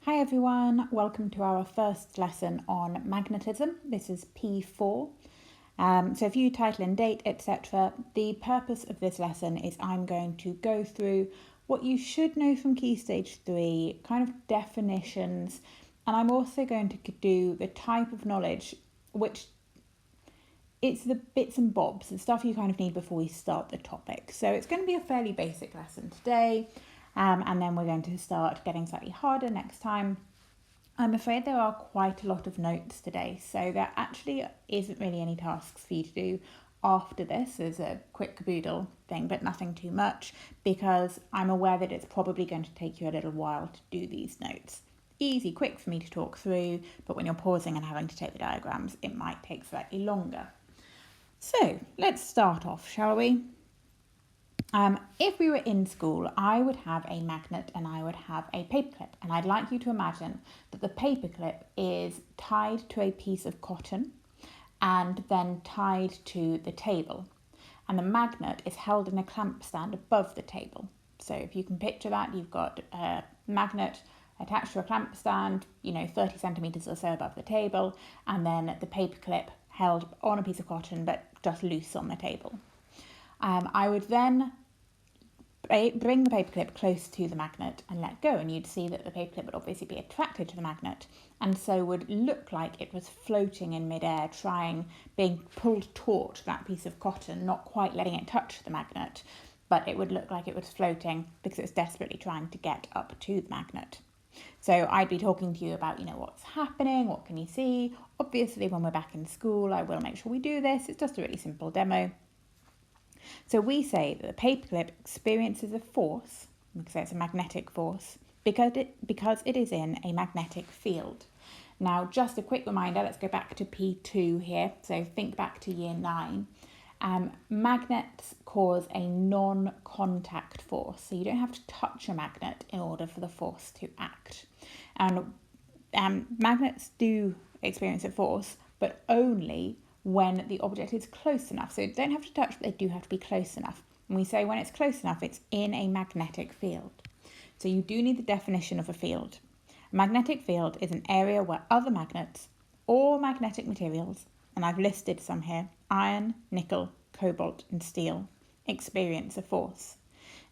Hi everyone, welcome to our first lesson on magnetism. This is P4. So if you title and date, etc., the purpose of this lesson is I'm going to go through what you should know from Key Stage 3, kind of definitions, and I'm also going to do the type of knowledge which it's the bits and bobs, the stuff you kind of need before we start the topic. So it's going to be a fairly basic lesson today. And then we're going to start getting slightly harder next time. I'm afraid there are quite a lot of notes today, so there actually isn't really any tasks for you to do after this as a quick caboodle thing, but nothing too much, because I'm aware that it's probably going to take you a little while to do these notes. Easy, quick for me to talk through, but when you're pausing and having to take the diagrams, it might take slightly longer. So let's start off, shall we? If we were in school, I would have a magnet and I would have a paperclip. And I'd like you to imagine that the paperclip is tied to a piece of cotton and then tied to the table. And the magnet is held in a clamp stand above the table. So if you can picture that, you've got a magnet attached to a clamp stand, 30 centimetres or so above the table, and then the paperclip held on a piece of cotton but just loose on the table. I would then bring the paperclip close to the magnet and let go, and you'd see that the paperclip would obviously be attracted to the magnet and so would look like it was floating in midair, being pulled taut that piece of cotton, not quite letting it touch the magnet, but it would look like it was floating because it's desperately trying to get up to the magnet. So I'd be talking to you about, what's happening, what can you see? Obviously, when we're back in school, I will make sure we do this. It's just a really simple demo. So we say that the paperclip experiences a force, we can say it's a magnetic force, because it is in a magnetic field. Now, just a quick reminder, let's go back to P2 here. So think back to year 9. Magnets cause a non-contact force. So you don't have to touch a magnet in order for the force to act. And magnets do experience a force, but only when the object is close enough. So you don't have to touch, but they do have to be close enough. And we say when it's close enough, it's in a magnetic field. So you do need the definition of a field. A magnetic field is an area where other magnets or magnetic materials, and I've listed some here, iron, nickel, cobalt and steel, experience a force.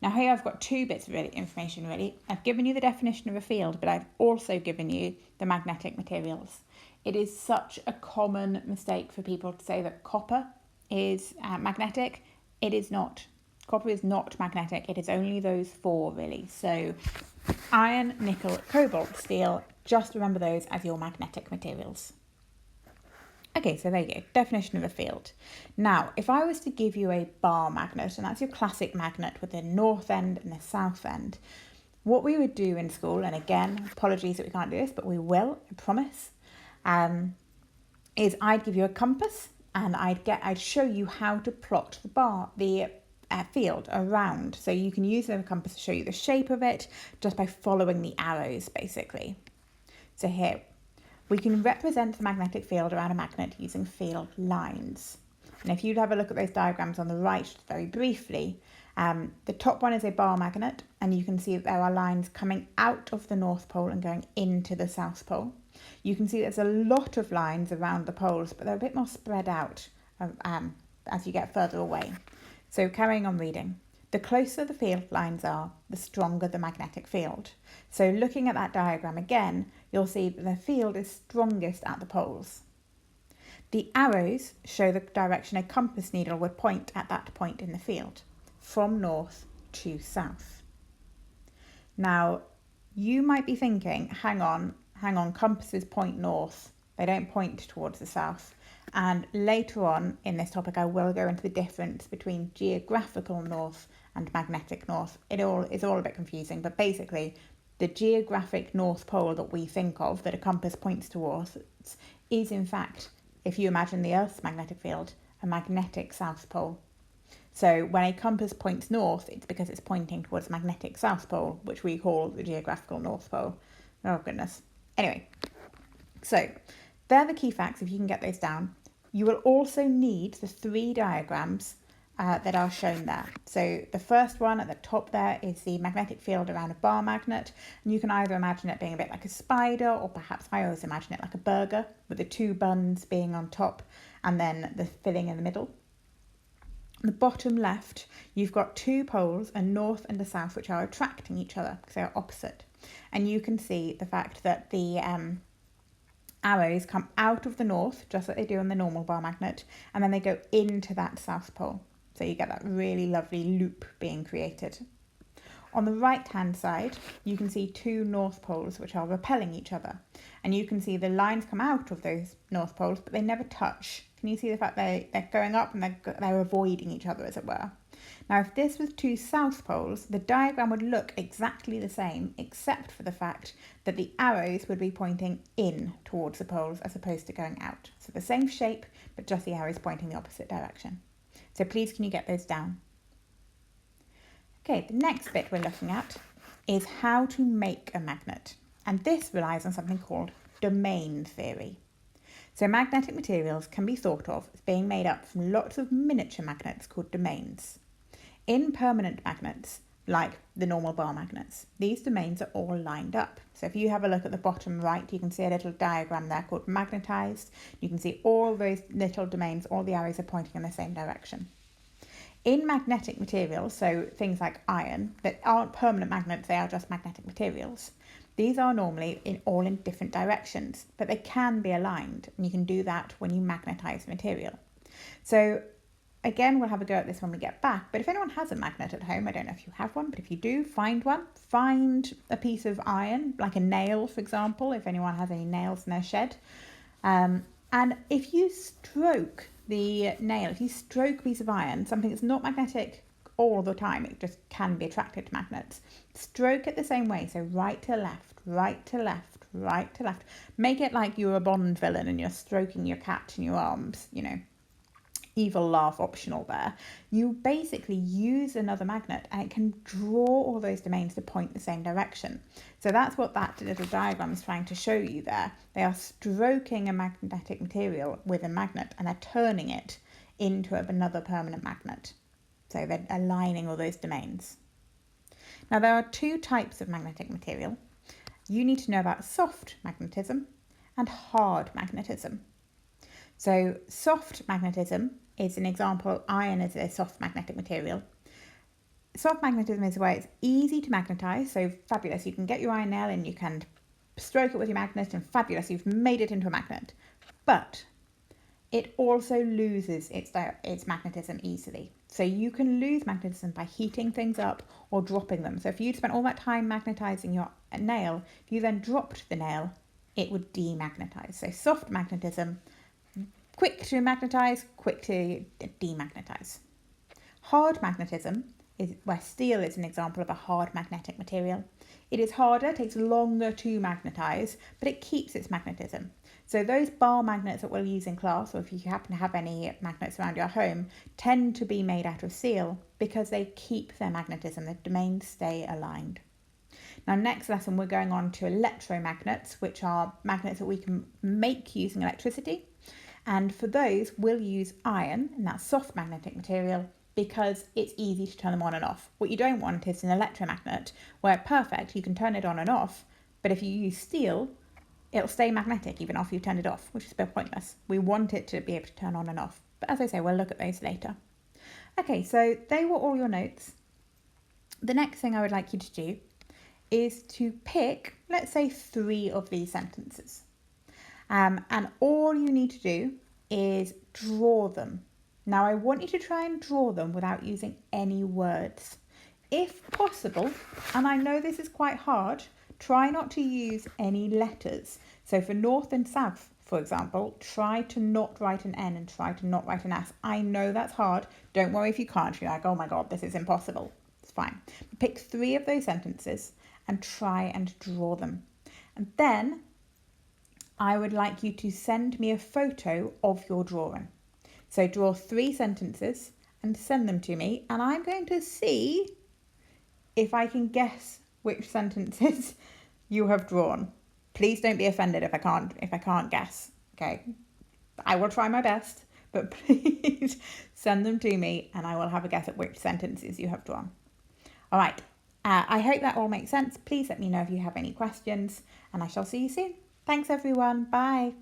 Now here I've got two bits of information really. I've given you the definition of a field, but I've also given you the magnetic materials. It is such a common mistake for people to say that copper is magnetic. It is not. Copper is not magnetic. It is only those four really. So iron, nickel, cobalt, steel, just remember those as your magnetic materials. Okay, so there you go, definition of a field. Now, if I was to give you a bar magnet, and that's your classic magnet with a north end and a south end, what we would do in school, and again, apologies that we can't do this, but we will, I promise, is I'd give you a compass and I'd show you how to plot the field around. So you can use the compass to show you the shape of it just by following the arrows, basically. So here, we can represent the magnetic field around a magnet using field lines. And if you'd have a look at those diagrams on the right very briefly, the top one is a bar magnet, and you can see that there are lines coming out of the North Pole and going into the South Pole. You can see there's a lot of lines around the poles, but they're a bit more spread out as you get further away. So carrying on reading. The closer the field lines are, the stronger the magnetic field. So looking at that diagram again, you'll see that the field is strongest at the poles. The arrows show the direction a compass needle would point at that point in the field, from north to south. Now, you might be thinking, hang on, compasses point north. They don't point towards the south. And later on in this topic, I will go into the difference between geographical north and magnetic north. It is all a bit confusing, but basically the geographic North Pole that we think of, that a compass points towards, is in fact, if you imagine the Earth's magnetic field, a magnetic South Pole. So when a compass points north, it's because it's pointing towards magnetic South Pole, which we call the geographical North Pole. Oh goodness. Anyway, so they're the key facts if you can get those down. You will also need the 3 diagrams that are shown there. So the first one at the top there is the magnetic field around a bar magnet, and you can either imagine it being a bit like a spider, or perhaps I always imagine it like a burger with the two buns being on top and then the filling in the middle. The bottom left, you've got two poles, a north and a south, which are attracting each other because they are opposite. And you can see the fact that the arrows come out of the north, just like they do on the normal bar magnet, and then they go into that south pole. So you get that really lovely loop being created. On the right hand side, you can see two north poles which are repelling each other. And you can see the lines come out of those north poles, but they never touch. Can you see the fact they're going up and they're avoiding each other, as it were? Now, if this was two south poles, the diagram would look exactly the same, except for the fact that the arrows would be pointing in towards the poles as opposed to going out. So the same shape, but just the arrows pointing the opposite direction. So please, can you get those down? Okay, the next bit we're looking at is how to make a magnet. And this relies on something called domain theory. So magnetic materials can be thought of as being made up from lots of miniature magnets called domains. In permanent magnets, like the normal bar magnets, these domains are all lined up. So if you have a look at the bottom right, you can see a little diagram there called magnetized. You can see all those little domains, all the arrows are pointing in the same direction. In magnetic materials, so things like iron, that aren't permanent magnets, they are just magnetic materials. These are normally all in different directions, but they can be aligned, and you can do that when you magnetize material. So again, we'll have a go at this when we get back, but if anyone has a magnet at home, I don't know if you have one, but if you do, find one. Find a piece of iron, like a nail, for example, if anyone has any nails in their shed. And if you stroke the nail, if you stroke a piece of iron, something that's not magnetic all the time, it just can be attracted to magnets, stroke it the same way, so right to left, right to left, right to left. Make it like you're a Bond villain and you're stroking your cat in your arms, you know, evil laugh optional there. You basically use another magnet and it can draw all those domains to point the same direction. So that's what that little diagram is trying to show you there. They are stroking a magnetic material with a magnet and they're turning it into another permanent magnet. So they're aligning all those domains. Now there are two types of magnetic material. You need to know about soft magnetism and hard magnetism. So soft magnetism is an example. Iron is a soft magnetic material. Soft magnetism is where it's easy to magnetize, so fabulous. You can get your iron nail and you can stroke it with your magnet and fabulous, you've made it into a magnet. But it also loses its magnetism easily. So you can lose magnetism by heating things up or dropping them. So if you'd spent all that time magnetizing your nail, if you then dropped the nail, it would demagnetize. So soft magnetism, quick to magnetize, quick to demagnetize. Hard magnetism is where steel is an example of a hard magnetic material. It is harder, takes longer to magnetize, but it keeps its magnetism. So those bar magnets that we'll use in class, or if you happen to have any magnets around your home, tend to be made out of steel because they keep their magnetism, the domains stay aligned. Now, next lesson, we're going on to electromagnets, which are magnets that we can make using electricity. And for those, we'll use iron, and that's soft magnetic material, because it's easy to turn them on and off. What you don't want is an electromagnet where perfect, you can turn it on and off, but if you use steel, it'll stay magnetic even after you've turned it off, which is a bit pointless. We want it to be able to turn on and off. But as I say, we'll look at those later. Okay, so they were all your notes. The next thing I would like you to do is to pick, let's say, 3 of these sentences. And all you need to do is draw them. Now, I want you to try and draw them without using any words. If possible, and I know this is quite hard, try not to use any letters. So for north and south, for example, try to not write an N and try to not write an S. I know that's hard. Don't worry if you can't. You're like, oh my God, this is impossible. It's fine. Pick 3 of those sentences and try and draw them. And then I would like you to send me a photo of your drawing. So draw 3 sentences and send them to me, and I'm going to see if I can guess which sentences you have drawn. Please don't be offended if I can't guess. Okay, I will try my best, but please send them to me and I will have a guess at which sentences you have drawn. All right. I hope that all makes sense. Please let me know if you have any questions and I shall see you soon. Thanks everyone. Bye.